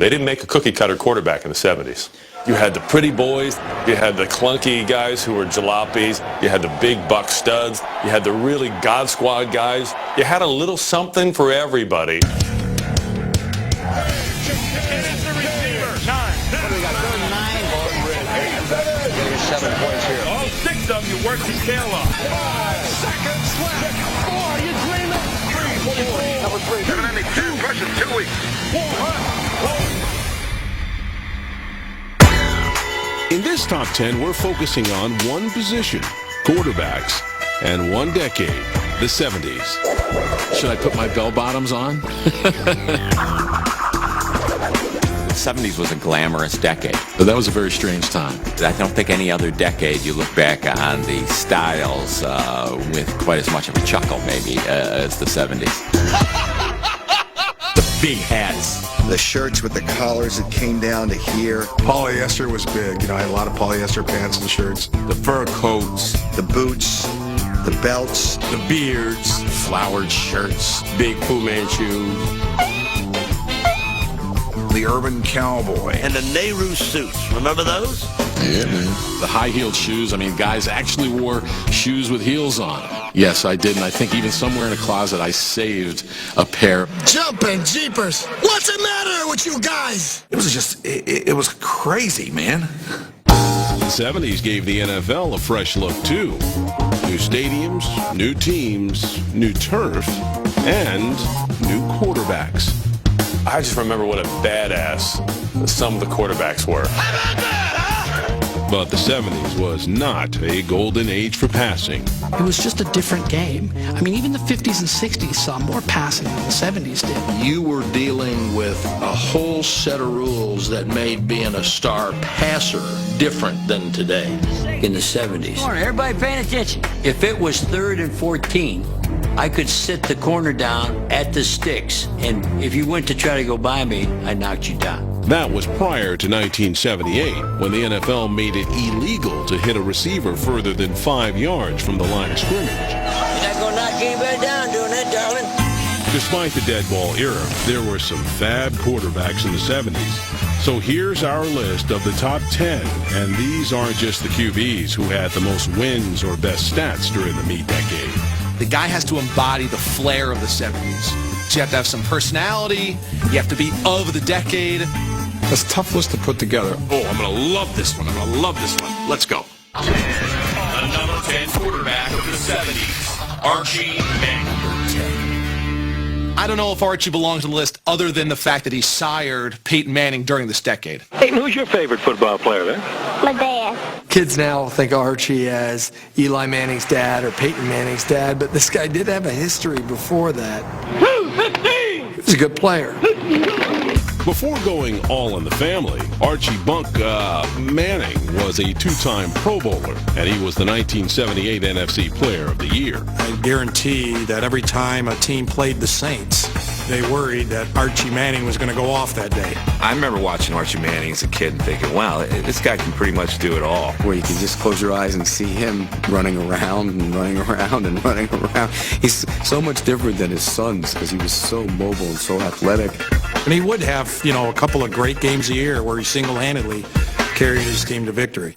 They didn't make a cookie-cutter quarterback in the 70s. You had the pretty boys, you had the clunky guys who were jalopies, you had the big buck studs, you had the really God Squad guys. You had a little something for everybody. It is the receiver. 9. We got 39. There's 7 points here. All 6 of you worked your tail off. 5 seconds left. 4, you dreaming? 3, 4. Number 3. Evidently 2 versus 2 weeks. 4. In this top 10, we're focusing on one position, quarterbacks, and one decade, the 70s. Should I put my bell-bottoms on? The 70s was a glamorous decade. But that was a very strange time. I don't think any other decade you look back on the styles with quite as much of a chuckle, maybe, as the 70s. The big hats. The shirts with the collars that came down to here. Polyester was big. You know, I had a lot of polyester pants and shirts. The fur coats. The boots, the belts. The beards. Flowered shirts. Big Fu Manchu. The urban cowboy. And the Nehru suits. Remember those? Yeah, man. The high-heeled shoes. I mean, guys actually wore shoes with heels on. Yes, I did, and I think even somewhere in a closet I saved a pair. Jumping jeepers! What's the matter with you guys? It was just, it was crazy, man. The 70s gave the NFL a fresh look, too. New stadiums, new teams, new turf, and new quarterbacks. I just remember what a badass some of the quarterbacks were. How about that, huh? But the 70s was not a golden age for passing. It was just a different game. I mean, even the 50s and 60s saw more passing than the 70s did. You were dealing with a whole set of rules that made being a star passer different than today. In the 70s. Come on, everybody paying attention. If it was 3rd and 14, I could sit the corner down at the sticks, and if you went to try to go by me, I knocked you down. That was prior to 1978, when the NFL made it illegal to hit a receiver further than 5 yards from the line of scrimmage. You're not going to knock anybody down doing that, darling. Despite the dead ball era, there were some fab quarterbacks in the 70s. So here's our list of the top 10, and these aren't just the QBs who had the most wins or best stats during the mid-decade. The guy has to embody the flair of the 70s. So you have to have some personality. You have to be of the decade. That's a tough list to put together. Oh, I'm going to love this one. I'm going to love this one. Let's go. The number 10 quarterback of the 70s, Archie Manning. I don't know if Archie belongs on the list other than the fact that he sired Peyton Manning during this decade. Peyton, who's your favorite football player then? My dad. Kids now think of Archie as Eli Manning's dad or Peyton Manning's dad, but this guy did have a history before that. He was a good player. Before going all in the family, Archie Manning was a 2-time Pro Bowler, and he was the 1978 NFC Player of the Year. I guarantee that every time a team played the Saints, they worried that Archie Manning was going to go off that day. I remember watching Archie Manning as a kid and thinking, wow, this guy can pretty much do it all. Where you can just close your eyes and see him running around and running around and running around. He's so much different than his sons because he was so mobile and so athletic. And he would have, you know, a couple of great games a year where he single-handedly carried his team to victory.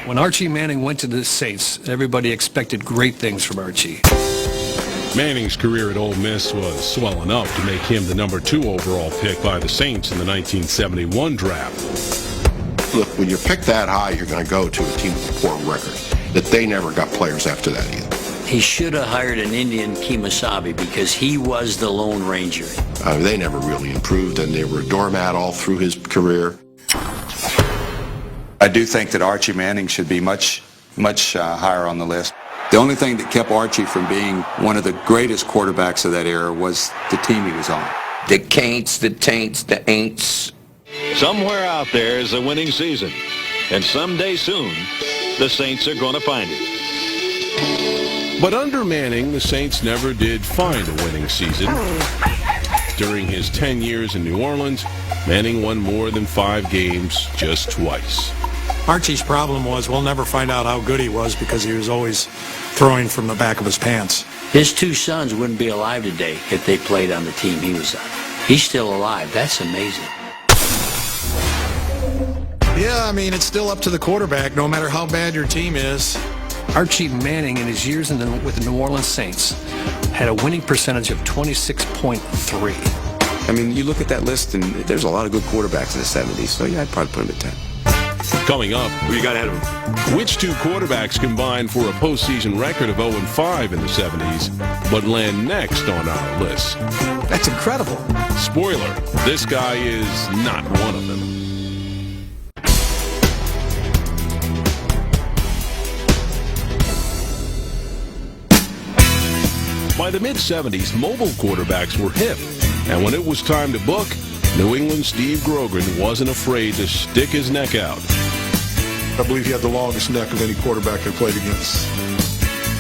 When Archie Manning went to the Saints, everybody expected great things from Archie. Manning's career at Ole Miss was swell enough to make him the number 2 overall pick by the Saints in the 1971 draft. Look, when you pick that high, you're going to go to a team with a poor record. That they never got players after that either. He should have hired an Indian Kemosabe because he was the Lone Ranger. They never really improved, and they were a doormat all through his career. I do think that Archie Manning should be much higher on the list. The only thing that kept Archie from being one of the greatest quarterbacks of that era was the team he was on. The Caints, the Taints, the Aints. Somewhere out there is a winning season, and someday soon, the Saints are going to find it. But under Manning, the Saints never did find a winning season. During his 10 years in New Orleans, Manning won more than 5 games just twice. Archie's problem was we'll never find out how good he was because he was always throwing from the back of his pants. His 2 sons wouldn't be alive today if they played on the team he was on. He's still alive. That's amazing. Yeah, I mean, it's still up to the quarterback, no matter how bad your team is. Archie Manning, in his years with the New Orleans Saints, had a winning percentage of 26.3. I mean, you look at that list, and there's a lot of good quarterbacks in the 70s, so yeah, I'd probably put him at 10. Coming up, Who you got ahead of him? which two quarterbacks combined for a postseason record of 0-5 in the 70s, but land next on our list? That's incredible. Spoiler, this guy is not one of them. By the mid-70s, mobile quarterbacks were hip, and when it was time to book, New England's Steve Grogan wasn't afraid to stick his neck out. I believe he had the longest neck of any quarterback I played against.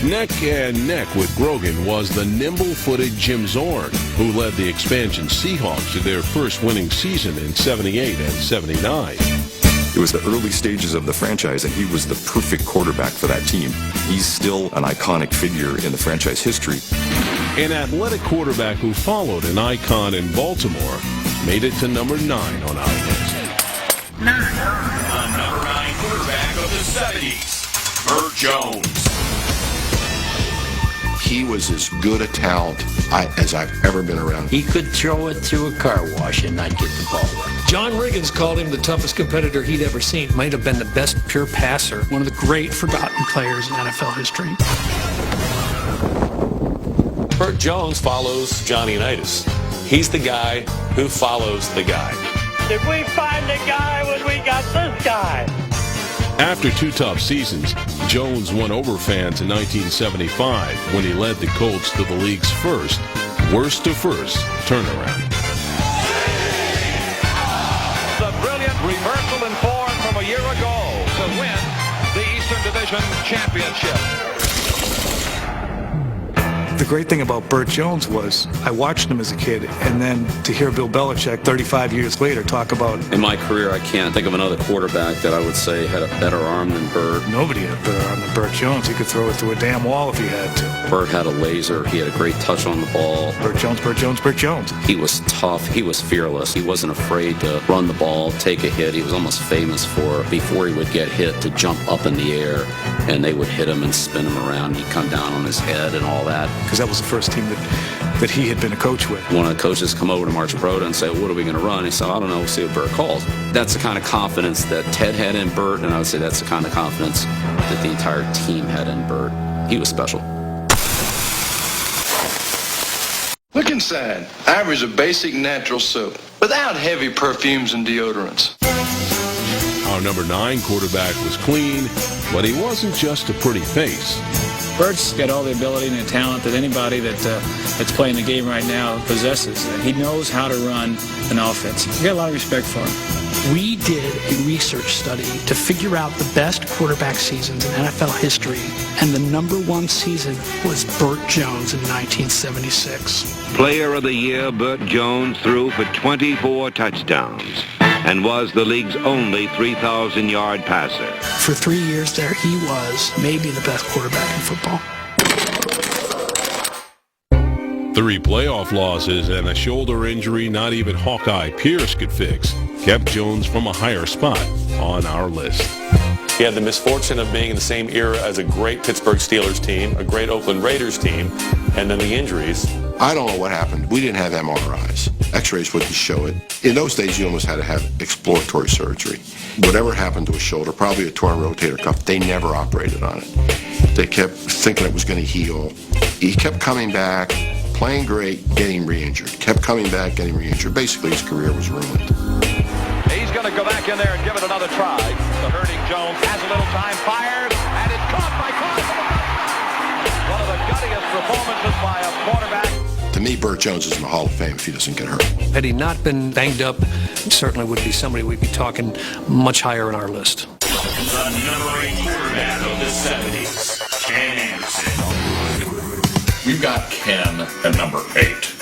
Neck and neck with Grogan was the nimble-footed Jim Zorn, who led the expansion Seahawks to their first winning season in 78 and 79. It was the early stages of the franchise, and he was the perfect quarterback for that team. He's still an iconic figure in the franchise history. An athletic quarterback who followed an icon in Baltimore made it to number 9 on our list. The number 9 quarterback of the 70s, Burt Jones. He was as good a talent as I've ever been around. He could throw it through a car wash and not get the ball wet. John Riggins called him the toughest competitor he'd ever seen. Might have been the best pure passer. One of the great forgotten players in NFL history. Burt Jones follows Johnny Unitas. He's the guy who follows the guy. Did we find the guy when we got this guy? After 2 tough seasons, Jones won over fans in 1975 when he led the Colts to the league's first, worst-to-first turnaround. The brilliant reversal in form from a year ago to win the Eastern Division Championship. The great thing about Burt Jones was I watched him as a kid, and then to hear Bill Belichick 35 years later talk about... In my career, I can't think of another quarterback that I would say had a better arm than Burt. Nobody had a better arm than Burt Jones. He could throw it through a damn wall if he had to. Burt had a laser. He had a great touch on the ball. Burt Jones, Burt Jones, Burt Jones. He was tough. He was fearless. He wasn't afraid to run the ball, take a hit. He was almost famous for, before he would get hit, to jump up in the air, and they would hit him and spin him around. He'd come down on his head and all that. Because that was the first team that he had been a coach with. One of the coaches come over to March Broda and say, what are we going to run? He said, I don't know, we'll see what Burt calls. That's the kind of confidence that Ted had in Burt, and I would say that's the kind of confidence that the entire team had in Burt. He was special. Look inside. Ivory's a basic natural soap, without heavy perfumes and deodorants. Our number 9 quarterback was clean, but he wasn't just a pretty face. Burt's got all the ability and the talent that anybody that's playing the game right now possesses. He knows how to run an offense. You got a lot of respect for him. We did a research study to figure out the best quarterback seasons in NFL history, and the number 1 season was Burt Jones in 1976. Player of the Year, Burt Jones threw for 24 touchdowns and was the league's only 3,000-yard passer. For 3 years there, he was maybe the best quarterback in football. 3 playoff losses and a shoulder injury not even Hawkeye Pierce could fix kept Jones from a higher spot on our list. He had the misfortune of being in the same era as a great Pittsburgh Steelers team, a great Oakland Raiders team, and then the injuries. I don't know what happened. We didn't have MRIs. X-rays wouldn't show it. In those days, you almost had to have exploratory surgery. Whatever happened to his shoulder, probably a torn rotator cuff, they never operated on it. They kept thinking it was going to heal. He kept coming back, playing great, getting re-injured. Kept coming back, getting re-injured. Basically, his career was ruined. He's going to go back in there and give it another try. The hurting Jones has a little time, fires, and it's caught by Carson. One of the guttiest performances by a quarterback. To me, Burt Jones is in the Hall of Fame if he doesn't get hurt. Had he not been banged up, certainly would be somebody we'd be talking much higher on our list. The number 8 quarterback of the 70s, Ken Anderson. We've got Ken at number 8.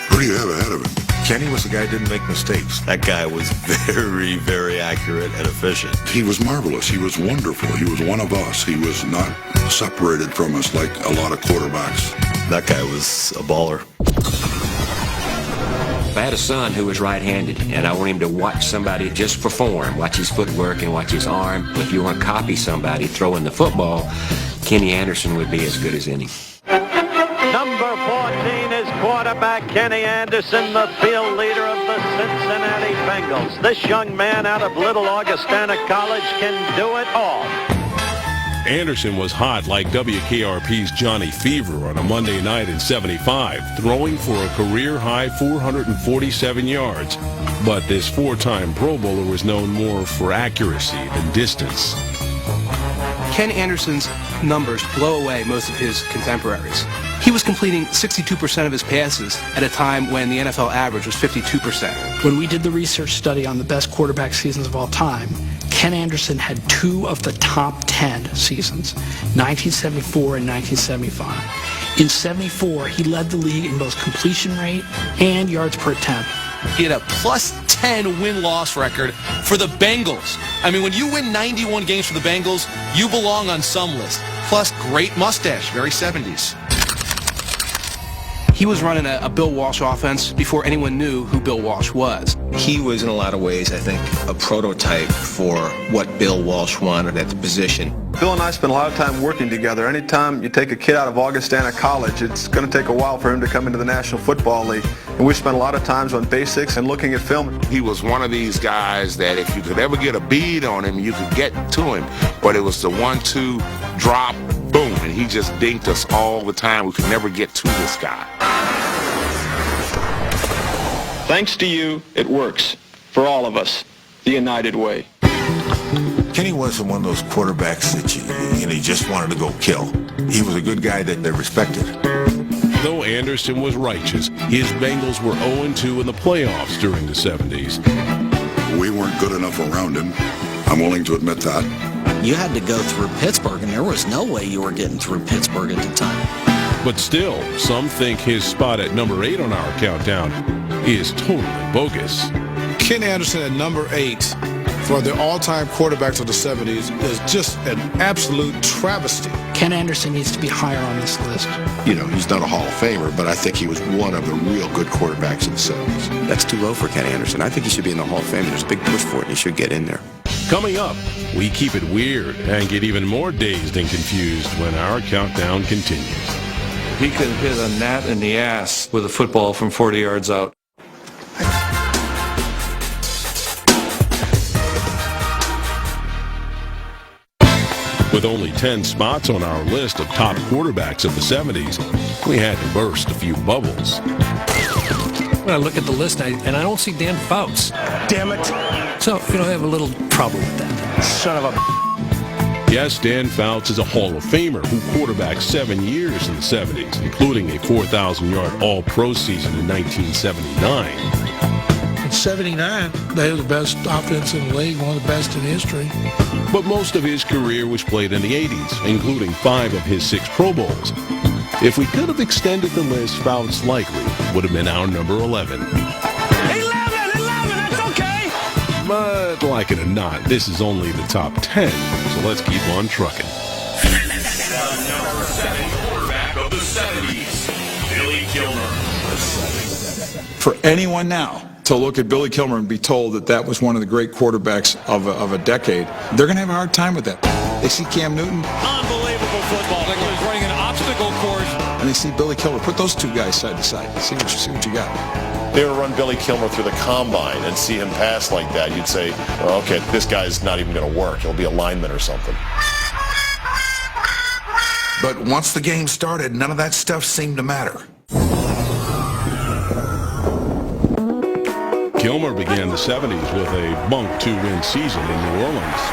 Who do you have ahead of him? Kenny was the guy who didn't make mistakes. That guy was very, very accurate and efficient. He was marvelous. He was wonderful. He was one of us. He was not separated from us like a lot of quarterbacks. That guy was a baller. If I had a son who was right-handed and I want him to watch somebody just for form, watch his footwork and watch his arm, if you want to copy somebody throwing the football, Kenny Anderson would be as good as any. Number 14 is quarterback Kenny Anderson, the field leader of the Cincinnati Bengals. This young man out of Little Augustana College can do it all. Anderson was hot like WKRP's Johnny Fever on a Monday night in '75, throwing for a career-high 447 yards. But this four-time Pro Bowler was known more for accuracy than distance. Ken Anderson's numbers blow away most of his contemporaries. He was completing 62% of his passes at a time when the NFL average was 52%. When we did the research study on the best quarterback seasons of all time, Ken Anderson had 2 of the top 10 seasons, 1974 and 1975. In 74, he led the league in both completion rate and yards per attempt. He had a plus 10 win-loss record for the Bengals. I mean, when you win 91 games for the Bengals, you belong on some list. Plus, great mustache, very 70s. He was running a Bill Walsh offense before anyone knew who Bill Walsh was. He was, in a lot of ways, I think, a prototype for what Bill Walsh wanted at the position. Bill and I spent a lot of time working together. Anytime you take a kid out of Augustana College, it's going to take a while for him to come into the National Football League. And we spent a lot of times on basics and looking at film. He was one of these guys that if you could ever get a bead on him, you could get to him. But it was the 1-2 drop, boom, and he just dinked us all the time. We could never get to this guy. Thanks to you, it works. For all of us, the United Way. Kenny wasn't one of those quarterbacks that you just wanted to go kill. He was a good guy that they respected. Though Anderson was righteous, his Bengals were 0-2 in the playoffs during the 70s. We weren't good enough around him. I'm willing to admit that. You had to go through Pittsburgh, and there was no way you were getting through Pittsburgh at the time. But still, some think his spot at number 8 on our countdown is totally bogus. Ken Anderson at number 8 for the all-time quarterbacks of the 70s is just an absolute travesty. Ken Anderson needs to be higher on this list. You know, he's not a Hall of Famer, but I think he was one of the real good quarterbacks in the 70s. That's too low for Ken Anderson. I think he should be in the Hall of Fame. There's a big push for it, and he should get in there. Coming up, we keep it weird and get even more dazed and confused when our countdown continues. He could hit a gnat in the ass with a football from 40 yards out. With only 10 spots on our list of top quarterbacks of the 70s, we had to burst a few bubbles. When I look at the list and I don't see Dan Fouts. Damn it. So, I have a little problem with that. Son of a... Yes, Dan Fouts is a Hall of Famer who quarterbacked 7 years in the 70s, including a 4,000-yard All-Pro season in 1979. In 79, they had the best offense in the league, one of the best in history. But most of his career was played in the 80s, including 5 of his 6 Pro Bowls. If we could have extended the list, Fouts likely would have been our number 11. 11, that's okay! But like it or not, this is only the top 10, so let's keep on trucking. Number 7 quarterback of the 70s, Billy Kilmer. For anyone now to look at Billy Kilmer and be told that that was one of the great quarterbacks of a decade, they're going to have a hard time with that. They see Cam Newton. Unbelievable football. Like he was running an obstacle course. And they see Billy Kilmer. Put those two guys side to side. See what you got. They would run Billy Kilmer through the combine and see him pass like that. You'd say, oh, okay, this guy's not even going to work. He'll be a lineman or something. But once the game started, none of that stuff seemed to matter. Kilmer began the 70s with a bunk 2-win season in New Orleans.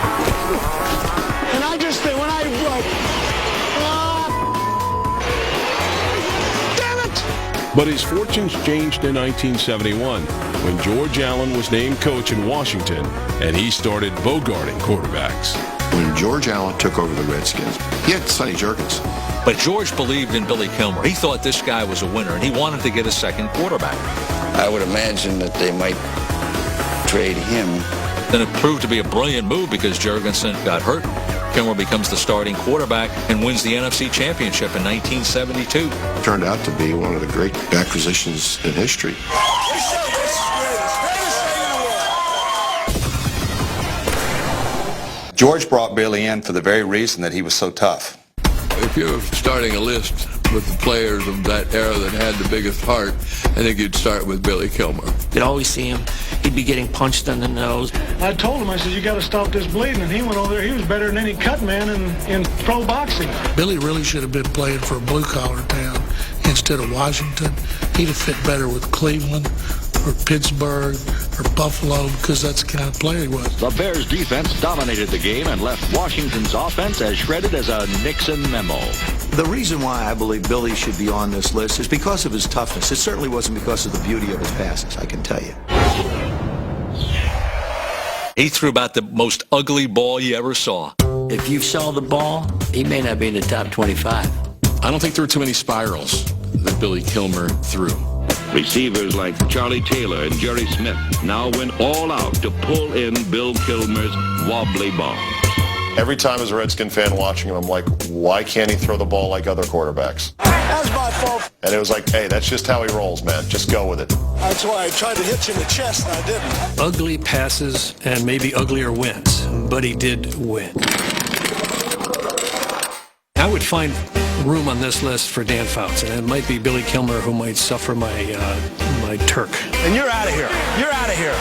And I just think when damn it! But his fortunes changed in 1971 when George Allen was named coach in Washington and he started bogarting quarterbacks. When George Allen took over the Redskins, he had Sonny Jurgens. But George believed in Billy Kilmer. He thought this guy was a winner, and he wanted to get a second quarterback. I would imagine that they might trade him. Then it proved to be a brilliant move because Jurgensen got hurt. Kilmer becomes the starting quarterback and wins the NFC Championship in 1972. Turned out to be one of the great acquisitions in history. George brought Billy in for the very reason that he was so tough. If you're starting a list with the players of that era that had the biggest heart, I think you'd start with Billy Kilmer. You'd always see him. He'd be getting punched in the nose. I told him, I said, you got to stop this bleeding. And he went over there. He was better than any cut man in pro boxing. Billy really should have been playing for a blue-collar town instead of Washington. He'd have fit better with Cleveland or Pittsburgh or Buffalo because that's the kind of player he was. The Bears' defense dominated the game and left Washington's offense as shredded as a Nixon memo. The reason why I believe Billy should be on this list is because of his toughness. It certainly wasn't because of the beauty of his passes, I can tell you. He threw about the most ugly ball you ever saw. If you saw the ball, he may not be in the top 25. I don't think there were too many spirals that Billy Kilmer threw. Receivers like Charlie Taylor and Jerry Smith now went all out to pull in Bill Kilmer's wobbly ball. Every time as a Redskin fan watching him, I'm like, why can't he throw the ball like other quarterbacks? That's my fault. And it was like, hey, that's just how he rolls, man. Just go with it. That's why I tried to hit you in the chest, and I didn't. Ugly passes and maybe uglier wins, but he did win. I would find room on this list for Dan Fouts, and it might be Billy Kilmer who might suffer my Turk. And you're out of here. You're out of here.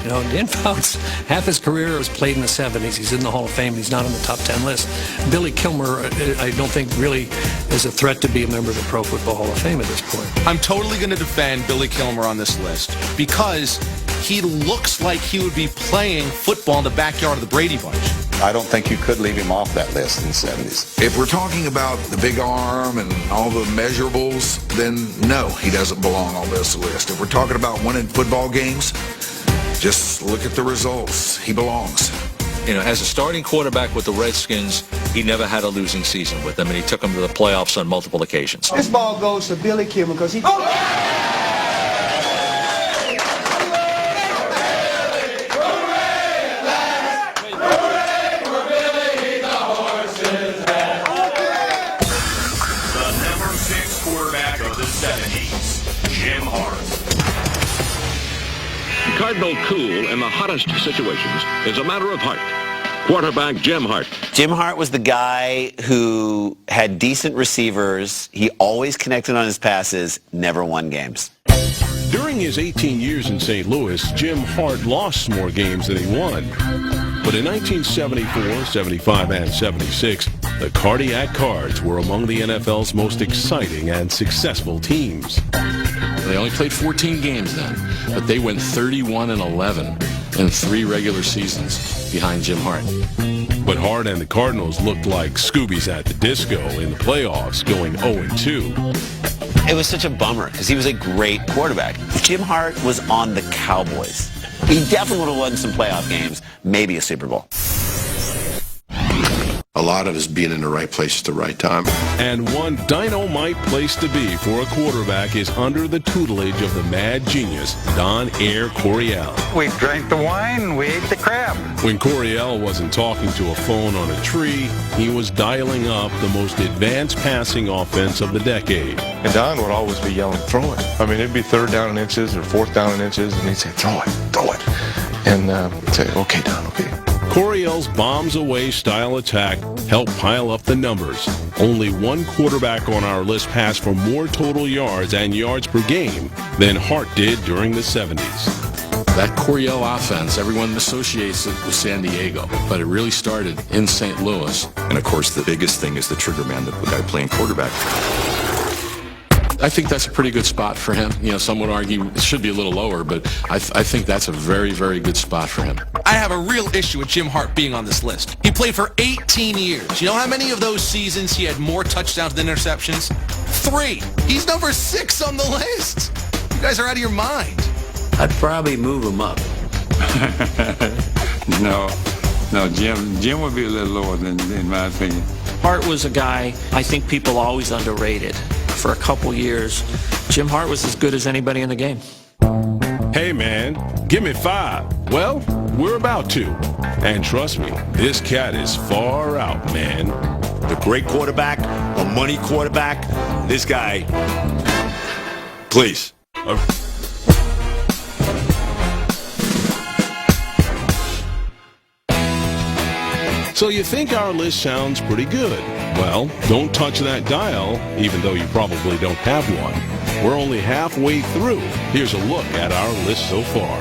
You know, Dan Fouts, half his career was played in the 70s. He's in the Hall of Fame. He's not on the top 10 list. Billy Kilmer, I don't think really is a threat to be a member of the Pro Football Hall of Fame at this point. I'm totally going to defend Billy Kilmer on this list because he looks like he would be playing football in the backyard of the Brady Bunch. I don't think you could leave him off that list in the 70s. If we're talking about the big arm and all the measurables, then no, he doesn't belong on this list. If we're talking about winning football games, just look at the results. He belongs. You know, as a starting quarterback with the Redskins, he never had a losing season with them, and he took them to the playoffs on multiple occasions. This ball goes to Billy Kilmer because he... Cardinal cool in the hottest situations is a matter of heart. Quarterback Jim Hart. Jim Hart was the guy who had decent receivers. He always connected on his passes, never won games. During his 18 years in St. Louis, Jim Hart lost more games than he won. But in 1974, 75, and 76, the Cardiac Cards were among the NFL's most exciting and successful teams. They only played 14 games then, but they went 31-11 in 3 regular seasons behind Jim Hart. But Hart and the Cardinals looked like Scoobies at the disco in the playoffs, going 0-2. It was such a bummer because he was a great quarterback. Jim Hart was on the Cowboys. He definitely would have won some playoff games, maybe a Super Bowl. A lot of it is being in the right place at the right time. And one dynamite place to be for a quarterback is under the tutelage of the mad genius, Don Air Coryell. We drank the wine, we ate the crab. When Coryell wasn't talking to a phone on a tree, he was dialing up the most advanced passing offense of the decade. And Don would always be yelling, throw it. I mean, it'd be 3rd down and inches or 4th down and inches, and he'd say, throw it. And I'd say, okay, Don, okay. Coryell's bombs-away style attack helped pile up the numbers. Only one quarterback on our list passed for more total yards and yards per game than Hart did during the 70s. That Coryell offense, everyone associates it with San Diego, but it really started in St. Louis. And of course, the biggest thing is the trigger man, the guy playing quarterback. I think that's a pretty good spot for him. You know, some would argue it should be a little lower, but I think that's a very, very good spot for him. I have a real issue with Jim Hart being on this list. He played for 18 years. You know how many of those seasons he had more touchdowns than interceptions? 3. He's number 6 on the list. You guys are out of your mind. I'd probably move him up. No, Jim would be a little lower than, in my opinion. Hart was a guy I think people always underrated. For a couple years, Jim Hart was as good as anybody in the game. Hey, man, give me 5. Well, we're about to. And trust me, this cat is far out, man. The great quarterback, a money quarterback, this guy, please. So you think our list sounds pretty good. Well, don't touch that dial, even though you probably don't have one. We're only halfway through. Here's a look at our list so far.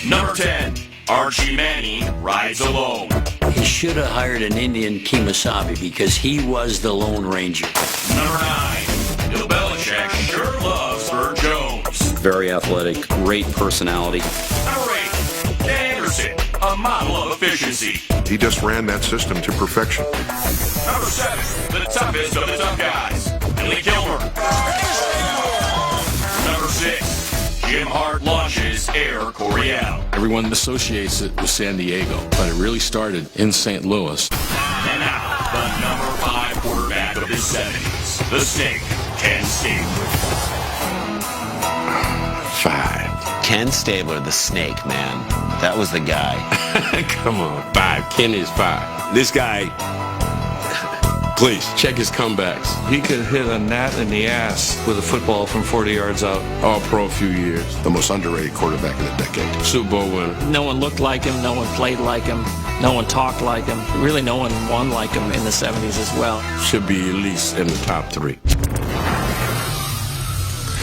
Number 10, Archie Manning rides alone. He should have hired an Indian Kemosabe because he was the Lone Ranger. Number 9, Bill Belichick sure loves Burt Jones. Very athletic, great personality. Number 8, Dan Anderson, a model of efficiency. He just ran that system to perfection. Number 7, the toughest of the tough guys, Billy Kilmer. Number 6, Jim Hart launches Air Coryell. Everyone associates it with San Diego, but it really started in St. Louis. And now, the number 5 quarterback of the 70s, the Snake, Ken Stabler. 5. Ken Stabler, the Snake, man. That was the guy. Come on, 5. Ken is 5. This guy, please. Check his comebacks. He could hit a gnat in the ass with a football from 40 yards out. All pro a few years. The most underrated quarterback of the decade. Super Bowl winner. No one looked like him. No one played like him. No one talked like him. Really, no one won like him in the 70s as well. Should be at least in the top 3.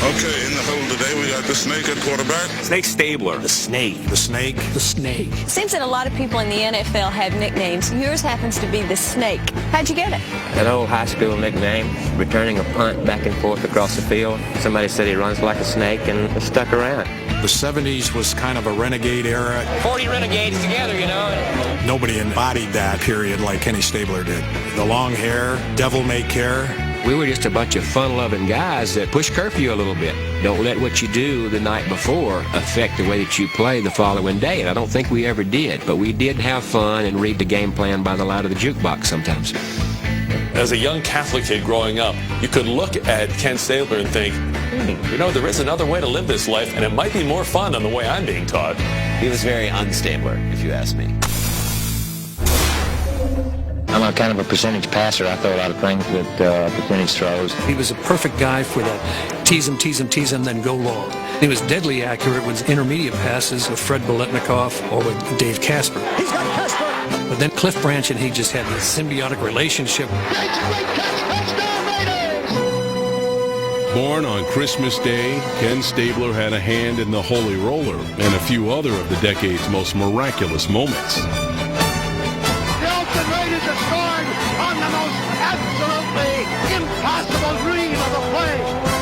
Okay, in the hole today, we got the Snake at quarterback. Snake Stabler. The Snake. The Snake. The Snake. It seems that a lot of people in the NFL have nicknames. Yours happens to be the Snake. How'd you get it? An old high school nickname, returning a punt back and forth across the field. Somebody said he runs like a snake and it stuck around. The 70s was kind of a renegade era. 40 renegades together, you know. Nobody embodied that period like Kenny Stabler did. The long hair, devil-may-care. We were just a bunch of fun-loving guys that push curfew a little bit. Don't let what you do the night before affect the way that you play the following day. And I don't think we ever did, but we did have fun and read the game plan by the light of the jukebox sometimes. As a young Catholic kid growing up, you could look at Ken Stabler and think, there is another way to live this life, and it might be more fun than the way I'm being taught. He was very unstabler, if you ask me. I'm a kind of a percentage passer. I throw a lot of things with percentage throws. He was a perfect guy for that tease him, then go long. He was deadly accurate with intermediate passes with Fred Biletnikoff or with Dave Casper. He's got Casper! But then Cliff Branch and he just had a symbiotic relationship. Born on Christmas Day, Ken Stabler had a hand in the Holy Roller and a few other of the decade's most miraculous moments.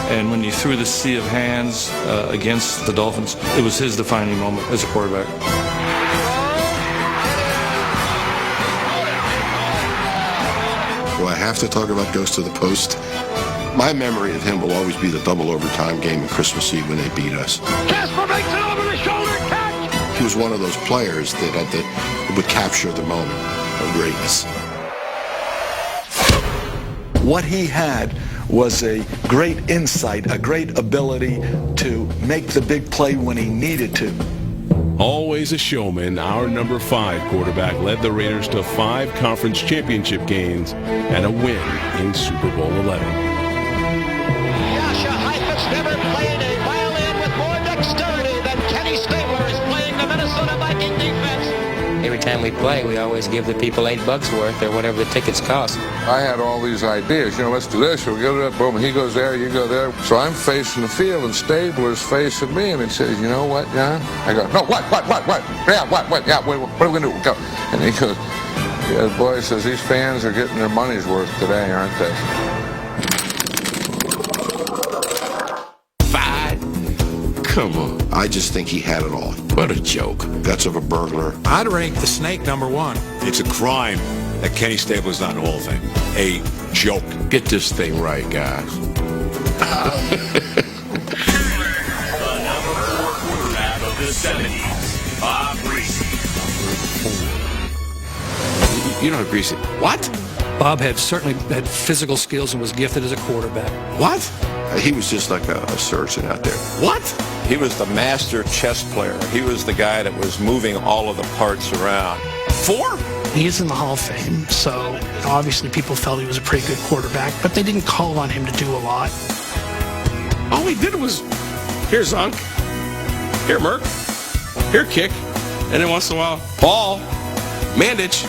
And when you threw the sea of hands against the Dolphins, it was his defining moment as a quarterback. Well, I have to talk about Ghost of the Post. My memory of him will always be the double overtime game on Christmas Eve when they beat us. Casper makes it over the shoulder catch! He was one of those players that would capture the moment of greatness. What he had was a great insight, a great ability to make the big play when he needed to. Always a showman, our number 5 quarterback led the Raiders to 5 conference championship games and a win in Super Bowl 11. Yasha Heifetz never played a violin with more dexterity than Kenny Stabler is playing the Minnesota Viking defense. Every time we play, we always give the people $8 worth or whatever the tickets cost. I had all these ideas. Let's do this. We'll go to that. Boom. He goes there. You go there. So I'm facing the field, and Stabler's facing me, and he says, "You know what, John?" I go, "No, what? Yeah, what? Yeah, what are we gonna do? Go." And he goes, "Yeah, boy," says, "these fans are getting their money's worth today, aren't they?" 5? Come on. I just think he had it all. What a joke. Guts of a burglar. I'd rank the Snake number 1. It's a crime that Kenny Stabler's not in the Hall of Fame. A joke. Get this thing right, guys. The number 4 quarterback of the 70s, Bob Griese. You don't agree. What? Bob had certainly had physical skills and was gifted as a quarterback. What? He was just like a surgeon out there. What? He was the master chess player. He was the guy that was moving all of the parts around. 4? He's in the Hall of Fame, so obviously people felt he was a pretty good quarterback, but they didn't call on him to do a lot. All he did was, here Zunk, here Merck, here kick, and then once in a while, ball, Mandich.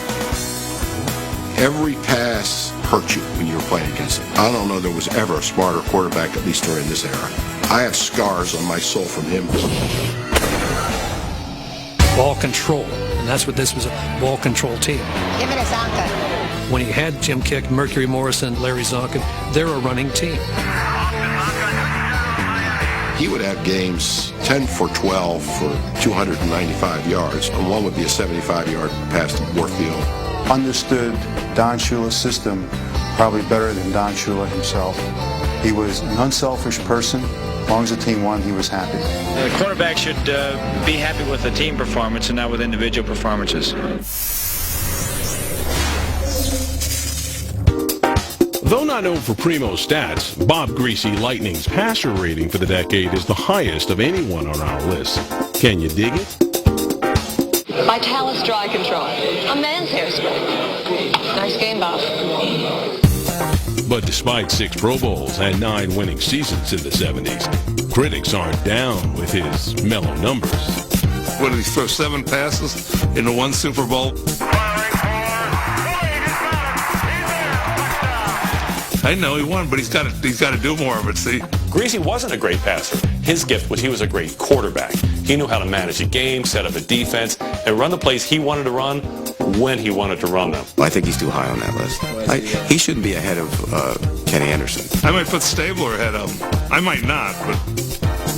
Every pass hurt you when you were playing against him. I don't know there was ever a smarter quarterback, at least during this era. I have scars on my soul from him. Ball control, and that's what this was, a ball control team. Give it to Zonka. When he had Jim Kick, Mercury Morrison, Larry Zonkin, they're a running team. He would have games 10 for 12 for 295 yards, and one would be a 75-yard pass to Warfield. Understood Don Shula's system probably better than Don Shula himself. He was an unselfish person. As long as the team won, he was happy. The quarterback should be happy with the team performance and not with individual performances. Though not known for primo stats, Bob Greasy Lightning's passer rating for the decade is the highest of anyone on our list. Can you dig it? Vitalis Dry Control. A man's hairspray. Nice game, Bob. But despite 6 Pro Bowls and 9 winning seasons in the 70s, critics aren't down with his mellow numbers. What did he throw, 7 passes in the 1 Super Bowl? I know he won, but he's got to do more of it, see? Greasy wasn't a great passer. His gift was he was a great quarterback. He knew how to manage a game, set up a defense, and run the plays he wanted to run when he wanted to run them. I think he's too high on that list. He shouldn't be ahead of Kenny Anderson. I might put Stabler ahead of him. I might not, but...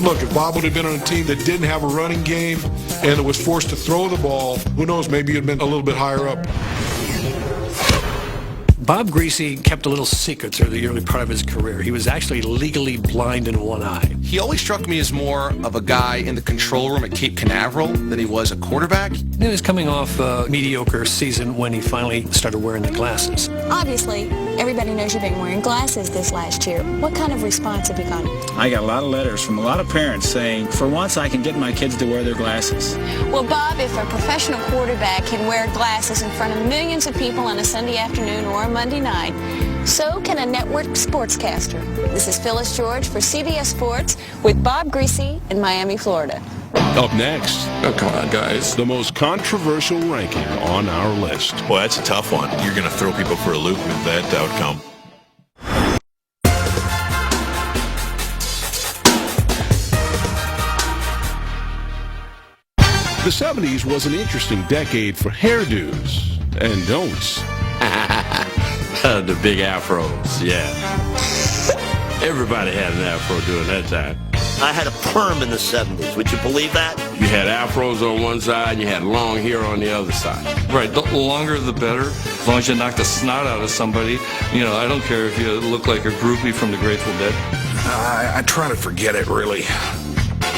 Look, if Bob would have been on a team that didn't have a running game and that was forced to throw the ball, who knows, maybe he'd been a little bit higher up. Bob Greasy kept a little secret through the early part of his career. He was actually legally blind in one eye. He always struck me as more of a guy in the control room at Cape Canaveral than he was a quarterback. He was coming off a mediocre season when he finally started wearing the glasses. Obviously, everybody knows you've been wearing glasses this last year. What kind of response have you gotten? I got a lot of letters from a lot of parents saying, for once I can get my kids to wear their glasses. Well, Bob, if a professional quarterback can wear glasses in front of millions of people on a Sunday afternoon or a Monday night, so can a network sportscaster. This is Phyllis George for CBS Sports with Bob Greasy in Miami, Florida. Up next, come on, guys, the most controversial ranking on our list. Well, that's a tough one. You're going to throw people for a loop with that outcome. The 70s was an interesting decade for hairdos and don'ts. The big afros, yeah. Everybody had an afro during that time. I had a perm in the 70s. Would you believe that? You had afros on one side, and you had long hair on the other side. Right, the longer the better. As long as you knock the snot out of somebody. You know, I don't care if you look like a groupie from the Grateful Dead. I try to forget it, really.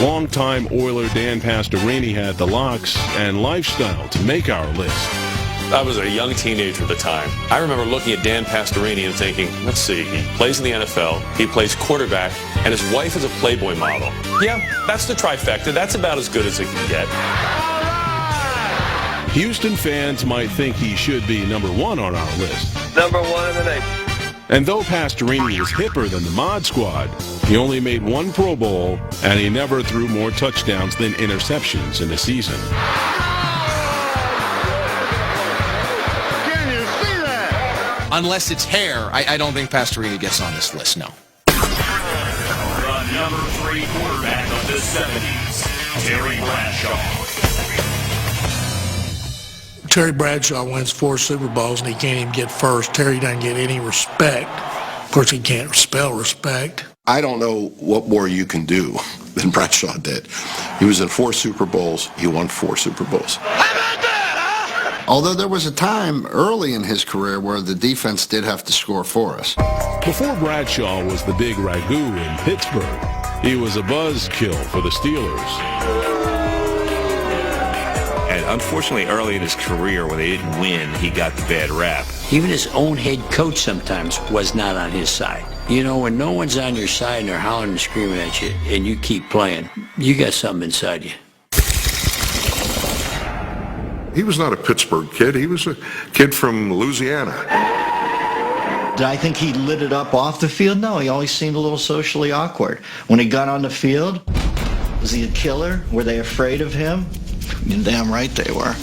Longtime Oiler Dan Pastorini had the locks and lifestyle to make our list. I was a young teenager at the time. I remember looking at Dan Pastorini and thinking, let's see, he plays in the NFL, he plays quarterback, and his wife is a Playboy model. Yeah, that's the trifecta. That's about as good as it can get. Houston fans might think he should be number 1 on our list. Number 1 in the nation. And though Pastorini was hipper than the Mod Squad, he only made 1 Pro Bowl, and he never threw more touchdowns than interceptions in a season. Unless it's hair, I don't think Pastorini gets on this list, no. The number 3 quarterback of the 70s, Terry Bradshaw. Terry Bradshaw wins 4 Super Bowls and he can't even get first. Terry doesn't get any respect. Of course, he can't spell respect. I don't know what more you can do than Bradshaw did. He was in 4 Super Bowls. He won 4 Super Bowls. Although there was a time early in his career where the defense did have to score for us. Before Bradshaw was the big ragu in Pittsburgh, he was a buzzkill for the Steelers. And unfortunately, early in his career, when they didn't win, he got the bad rap. Even his own head coach sometimes was not on his side. You know, when no one's on your side and they're hollering and screaming at you and you keep playing, you got something inside you. He was not a Pittsburgh kid. He was a kid from Louisiana. Did I think he lit it up off the field? No, he always seemed a little socially awkward. When he got on the field, was he a killer? Were they afraid of him? You're damn right they were.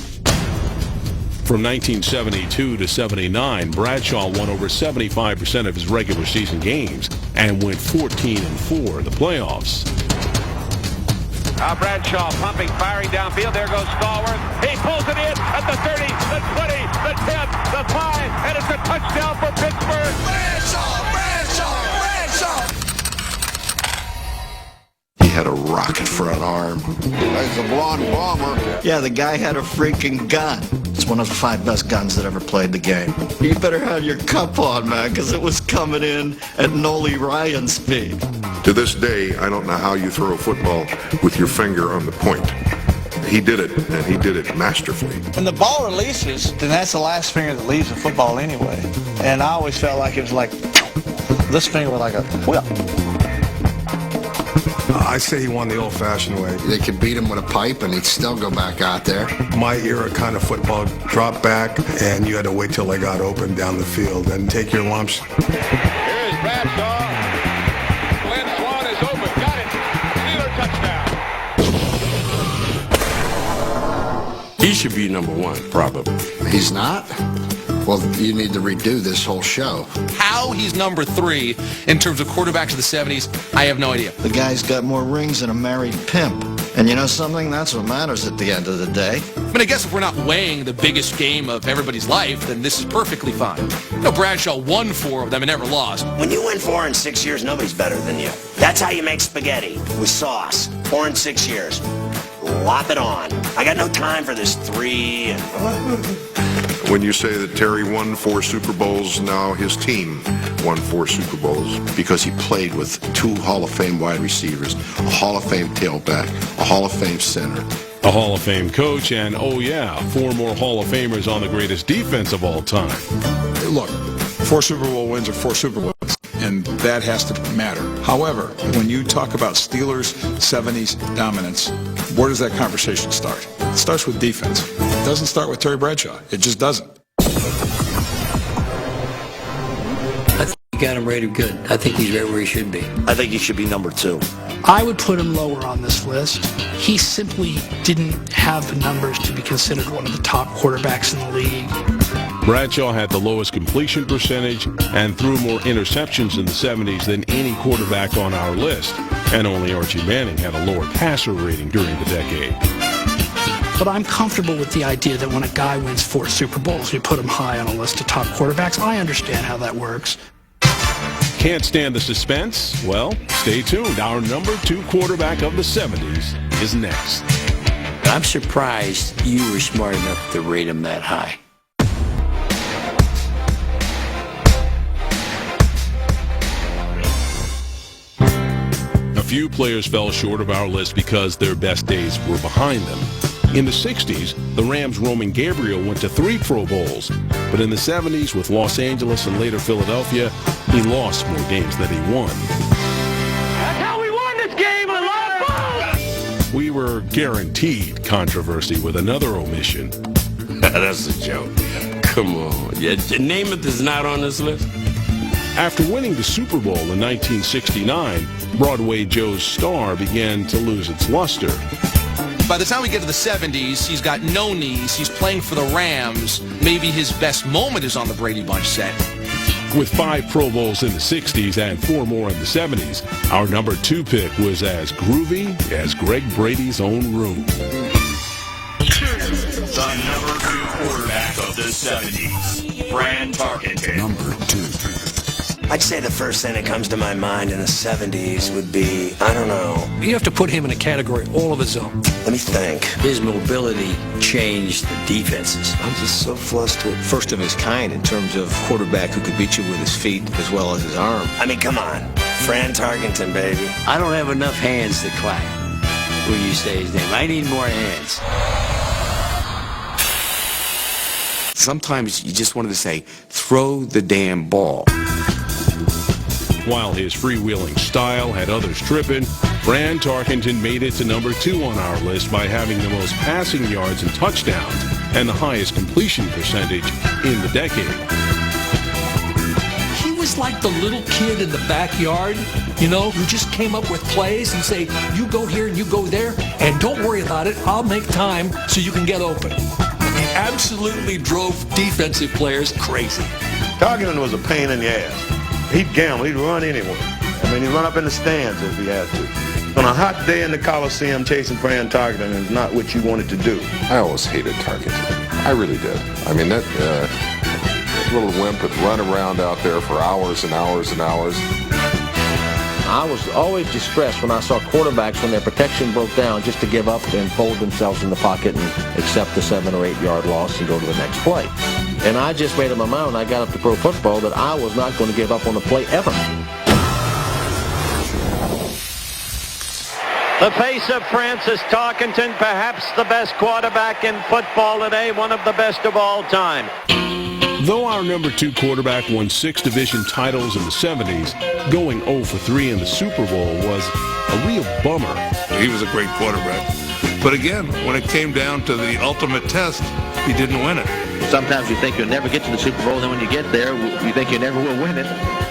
From 1972 to 79, Bradshaw won over 75% of his regular season games and went 14-4 in the playoffs. Bradshaw pumping, firing downfield. There goes Stallworth. He pulls it in at the 30, the 20, the 10, the 5, and it's a touchdown for Pittsburgh. Bradshaw! He had a rocket front arm. He's a blonde bomber. Yeah, the guy had a freaking gun. It's one of the 5 best guns that ever played the game. You better have your cup on, man, because it was coming in at Noli Ryan speed. To this day, I don't know how you throw a football with your finger on the point. He did it, and he did it masterfully. When the ball releases, then that's the last finger that leaves the football anyway. And I always felt like it was like, this finger was like a whip. I say he won the old-fashioned way. They could beat him with a pipe, and he'd still go back out there. My era kind of football, drop back, and you had to wait till they got open down the field and take your lumps. Here's Bradshaw. Glenn Swan is open. Got it. Steeler touchdown. He should be number 1, probably. He's not? Well, you need to redo this whole show. How he's number 3 in terms of quarterbacks of the 70s, I have no idea. The guy's got more rings than a married pimp. And you know something? That's what matters at the end of the day. I mean, I guess if we're not weighing the biggest game of everybody's life, then this is perfectly fine. You know, Bradshaw won 4 of them and never lost. When you win 4 in 6 years, nobody's better than you. That's how you make spaghetti, with sauce. 4 in 6 years. Lop it on. I got no time for this 3 and... When you say that Terry won 4 Super Bowls, now his team won 4 Super Bowls. Because he played with 2 Hall of Fame wide receivers, a Hall of Fame tailback, a Hall of Fame center, a Hall of Fame coach, and, oh yeah, 4 more Hall of Famers on the greatest defense of all time. Look, 4 Super Bowl wins are 4 Super Bowls, and that has to matter. However, when you talk about Steelers' 70s dominance, where does that conversation start? It starts with defense. It doesn't start with Terry Bradshaw. It just doesn't. I think you got him rated good. I think he's right where he should be. I think he should be number 2. I would put him lower on this list. He simply didn't have the numbers to be considered one of the top quarterbacks in the league. Bradshaw had the lowest completion percentage and threw more interceptions in the 70s than any quarterback on our list. And only Archie Manning had a lower passer rating during the decade. But I'm comfortable with the idea that when a guy wins 4 Super Bowls, you put him high on a list of top quarterbacks. I understand how that works. Can't stand the suspense? Well, stay tuned. Our number 2 quarterback of the 70s is next. I'm surprised you were smart enough to rate him that high. A few players fell short of our list because their best days were behind them. In the 60s, the Rams' Roman Gabriel went to 3 Pro Bowls, but in the 70s, with Los Angeles and later Philadelphia, he lost more games than he won. That's how we won this game, a lot of fun! We were guaranteed controversy with another omission. That's a joke. Come on. Yeah, Namath is not on this list. After winning the Super Bowl in 1969, Broadway Joe's star began to lose its luster. By the time we get to the 70s, he's got no knees. He's playing for the Rams. Maybe his best moment is on the Brady Bunch set. With 5 Pro Bowls in the 60s and 4 more in the 70s, our number 2 pick was as groovy as Greg Brady's own room. The number 2 quarterback of the 70s, Fran Tarkenton. Number 2. I'd say the first thing that comes to my mind in the 70s would be, I don't know. You have to put him in a category all of his own. Let me think. His mobility changed the defenses. I'm just so flustered. First of his kind in terms of quarterback who could beat you with his feet as well as his arm. I mean, come on. Fran Tarkenton, baby. I don't have enough hands to clap when you say his name. I need more hands. Sometimes you just wanted to say, throw the damn ball. While his freewheeling style had others tripping, Fran Tarkenton made it to number 2 on our list by having the most passing yards and touchdowns and the highest completion percentage in the decade. He was like the little kid in the backyard, who just came up with plays and say, you go here and you go there, and don't worry about it. I'll make time so you can get open. He absolutely drove defensive players crazy. Tarkenton was a pain in the ass. He'd gamble. He'd run anywhere. He'd run up in the stands if he had to. On a hot day in the Coliseum, chasing Fran Tarkenton is not what you wanted to do. I always hated Tarkenton. I really did. That little wimp would run around out there for hours and hours and hours. I was always distressed when I saw quarterbacks, when their protection broke down, just to give up and fold themselves in the pocket and accept the 7 or 8 yard loss and go to the next play. And I just made up my mind when I got up to pro football that I was not going to give up on the play ever. The face of Francis Tarkenton, perhaps the best quarterback in football today, one of the best of all time. Though our number 2 quarterback won 6 division titles in the 70s, going 0 for 3 in the Super Bowl was a real bummer. He was a great quarterback. But again, when it came down to the ultimate test, he didn't win it. Sometimes you think you'll never get to the Super Bowl, then when you get there, you think you never will win it.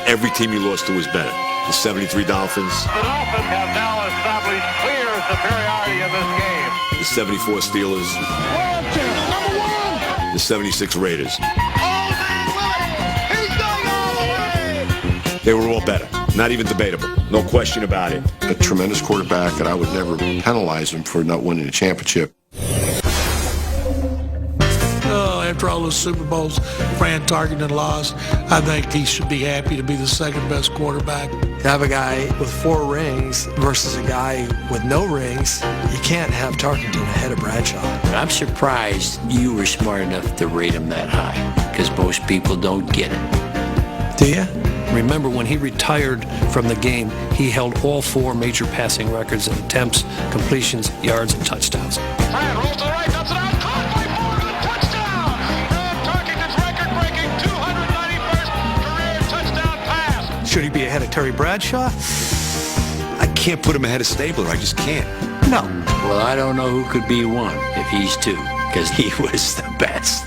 Every team you lost to was better. The 73 Dolphins. The Dolphins have now established clear superiority in this game. The 74 Steelers. World champ, number 1. The 76 Raiders. They were all better. Not even debatable. No question about it. A tremendous quarterback, and I would never penalize him for not winning a championship. After all those Super Bowls Fran Tarkenton lost, I think he should be happy to be the second best quarterback. To have a guy with 4 rings versus a guy with no rings, you can't have Tarkenton ahead of Bradshaw. I'm surprised you were smart enough to rate him that high, because most people don't get it. Do you? Remember, when he retired from the game, he held all 4 major passing records in attempts, completions, yards, and touchdowns. And rolls to the right, cuts it out, caught by Morgan, touchdown! And Tarkenton's record-breaking 291st career touchdown pass. Should he be ahead of Terry Bradshaw? I can't put him ahead of Stabler. I just can't. No. Well, I don't know who could be 1 if he's 2, because he was the best.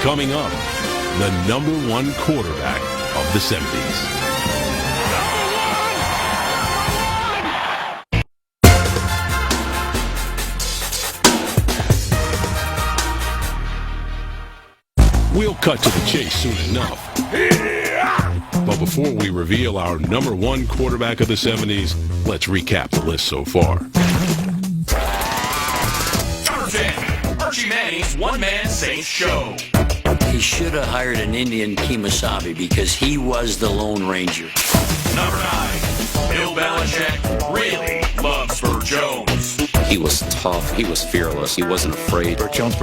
Coming up, the number 1 quarterback of the 70s. We'll cut to the chase soon enough. But before we reveal our number 1 quarterback of the 70s, let's recap the list so far. Number 10, Archie Manning's one-man Saints show. He should have hired an Indian Kemosabe because he was the Lone Ranger. Number 9, Bill Belichick really loves Burt Jones. He was tough. He was fearless. He wasn't afraid. Burt Jones.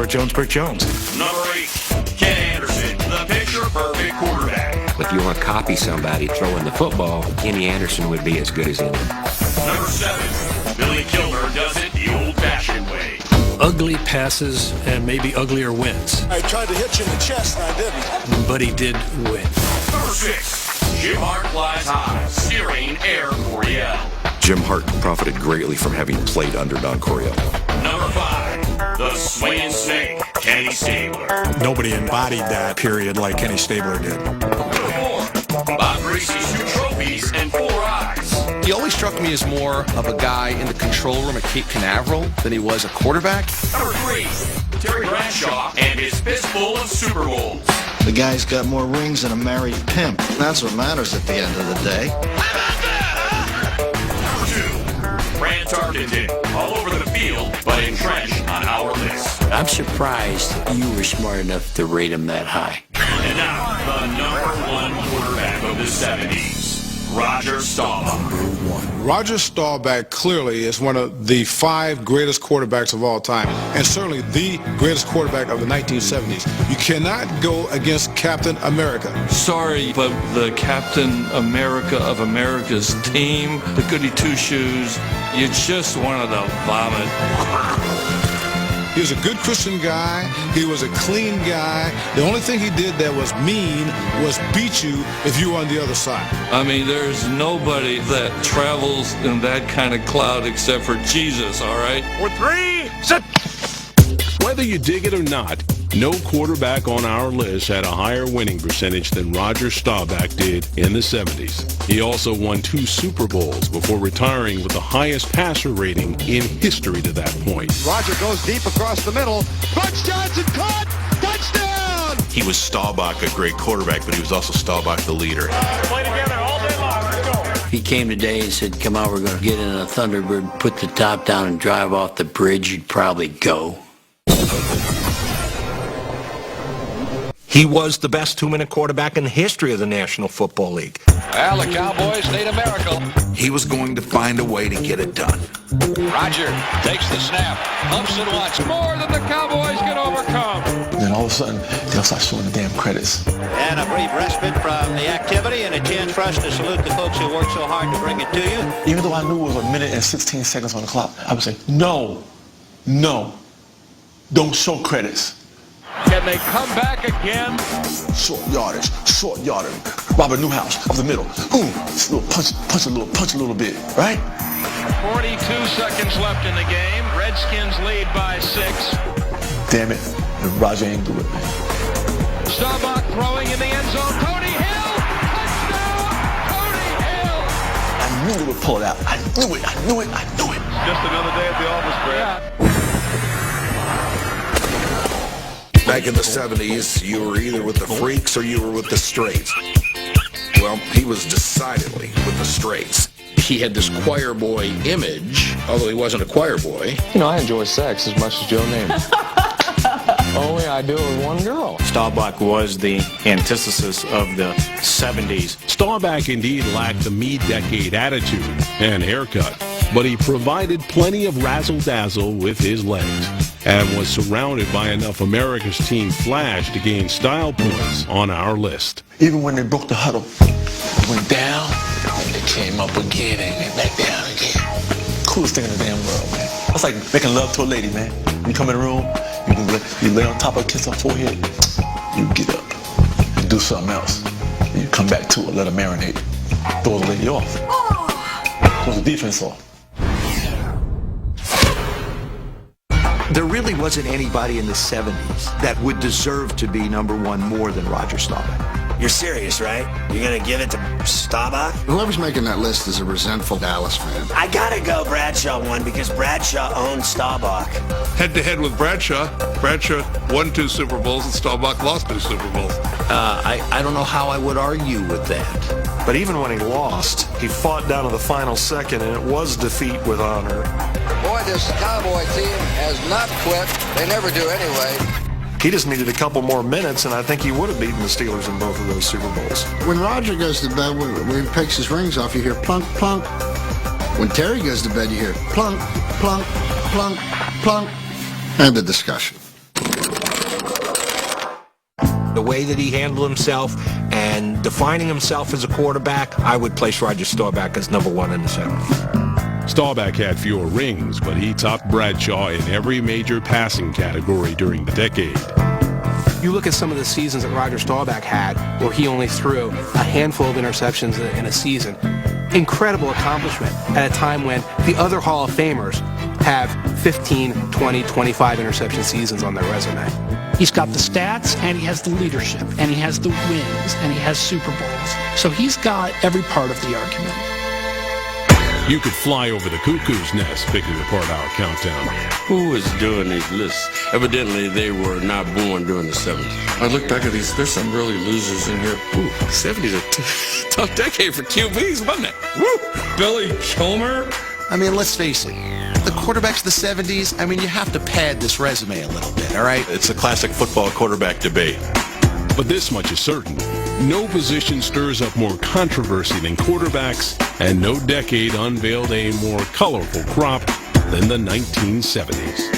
Number 8, Ken Anderson, the picture-perfect quarterback. If you want to copy somebody throwing the football, Kenny Anderson would be as good as any. Number 7, Billy Kilmer does it the old-fashioned way. Ugly passes and maybe uglier wins. I tried to hit you in the chest and I didn't. But he did win. Number 6, Jim Hart flies high, steering Air Coryell. Jim Hart profited greatly from having played under Don Coryell. Number 5, the swinging snake, Kenny Stabler. Nobody embodied that period like Kenny Stabler did. Number 4, Bob Greasy's 2 trophies and 4 eyes. He always struck me as more of a guy in the control room at Cape Canaveral than he was a quarterback. Number 3, Terry Bradshaw and his fistful of Super Bowls. The guy's got more rings than a married pimp. That's what matters at the end of the day. Number 2, Fran Tarkenton, all over the field, but entrenched on our list. I'm surprised you were smart enough to rate him that high. And now, the number 1 quarterback of the 70s, Roger Staubach. Roger Staubach clearly is one of the 5 greatest quarterbacks of all time, and certainly the greatest quarterback of the 1970s. You cannot go against Captain America. Sorry, but the Captain America of America's team, the goody two-shoes, you just wanted to vomit. He was a good Christian guy. He was a clean guy. The only thing he did that was mean was beat you if you were on the other side. I mean, there's nobody that travels in that kind of cloud except for Jesus, all right? For three, sit. Whether you dig it or not, no quarterback on our list had a higher winning percentage than Roger Staubach did in the 70s. He also won 2 Super Bowls before retiring with the highest passer rating in history to that point. Roger goes deep across the middle. Butch Johnson caught. Touchdown. He was Staubach, a great quarterback, but he was also Staubach, the leader. Play together all day long. Let's go. If he came today and said, come on, we're going to get in a Thunderbird, put the top down and drive off the bridge, you'd probably go. He was the best 2-minute quarterback in the history of the National Football League. Well, the Cowboys need a miracle. He was going to find a way to get it done. Roger takes the snap, humps it once, more than the Cowboys can overcome. Then all of a sudden, they'll start showing the damn credits. And a brief respite from the activity and a chance for us to salute the folks who worked so hard to bring it to you. Even though I knew it was 1 minute and 16 seconds on the clock, I would say, no, don't show credits. Can they come back again? Short yardage. Robert Newhouse up the middle. Ooh, punch a little bit, right? 42 seconds left in the game. Redskins lead by 6. Damn it, and Roger ain't do it, man. Staubach throwing in the end zone. Cody Hill! Touchdown! Cody Hill! I knew they would pull it out. I knew it. Just another day at the office, Brad. Back in the 70s, you were either with the freaks or you were with the straights. Well, he was decidedly with the straights. He had this choir boy image, although he wasn't a choir boy. You know, I enjoy sex as much as Joe Namath. Only I do it with one girl. Staubach was the antithesis of the 70s. Staubach indeed lacked the mid-decade attitude and haircut, but he provided plenty of razzle-dazzle with his legs and was surrounded by enough America's team flash to gain style points on our list. Even when they broke the huddle, they went down, and they came up again, and went back down again. Coolest thing in the damn world, man. That's like making love to a lady, man. You come in the room, you lay on top of her, kiss her forehead, you get up, and do something else. And you come back to it, let her marinate, throw the lady off. Throws the defense off. There really wasn't anybody in the 70s that would deserve to be #1 more than Roger Staubach. You're serious, right? You're going to give it to Staubach? Whoever's making that list is a resentful Dallas fan. I got to go Bradshaw one because Bradshaw owned Staubach. Head-to-head with Bradshaw. Bradshaw won 2 Super Bowls and Staubach lost 2 Super Bowls. I don't know how I would argue with that. But even when he lost, he fought down to the final second, and it was defeat with honor. Boy, this Cowboy team has not quit. They never do anyway. He just needed a couple more minutes, and I think he would have beaten the Steelers in both of those Super Bowls. When Roger goes to bed, when he picks his rings off, you hear plunk, plunk. When Terry goes to bed, you hear plunk, plunk, plunk, plunk. End of discussion. The way that he handled himself and defining himself as a quarterback, I would place Roger Staubach as #1 in the 70s. Staubach had fewer rings, but he topped Bradshaw in every major passing category during the decade. You look at some of the seasons that Roger Staubach had, where he only threw a handful of interceptions in a season. Incredible accomplishment at a time when the other Hall of Famers have 15, 20, 25 interception seasons on their resume. He's got the stats, and he has the leadership, and he has the wins, and he has Super Bowls. So he's got every part of the argument. You could fly over the cuckoo's nest picking apart our countdown. Who is doing these lists? Evidently, they were not born during the 70s. I look back at these, there's some really losers in here. Ooh, 70s a tough decade for QBs, wasn't it? Woo! Billy Kilmer? I mean, let's face it. The quarterbacks of the 70s, I mean, you have to pad this resume a little bit, all right? It's a classic football quarterback debate. But this much is certain. No position stirs up more controversy than quarterbacks, and no decade unveiled a more colorful crop than the 1970s.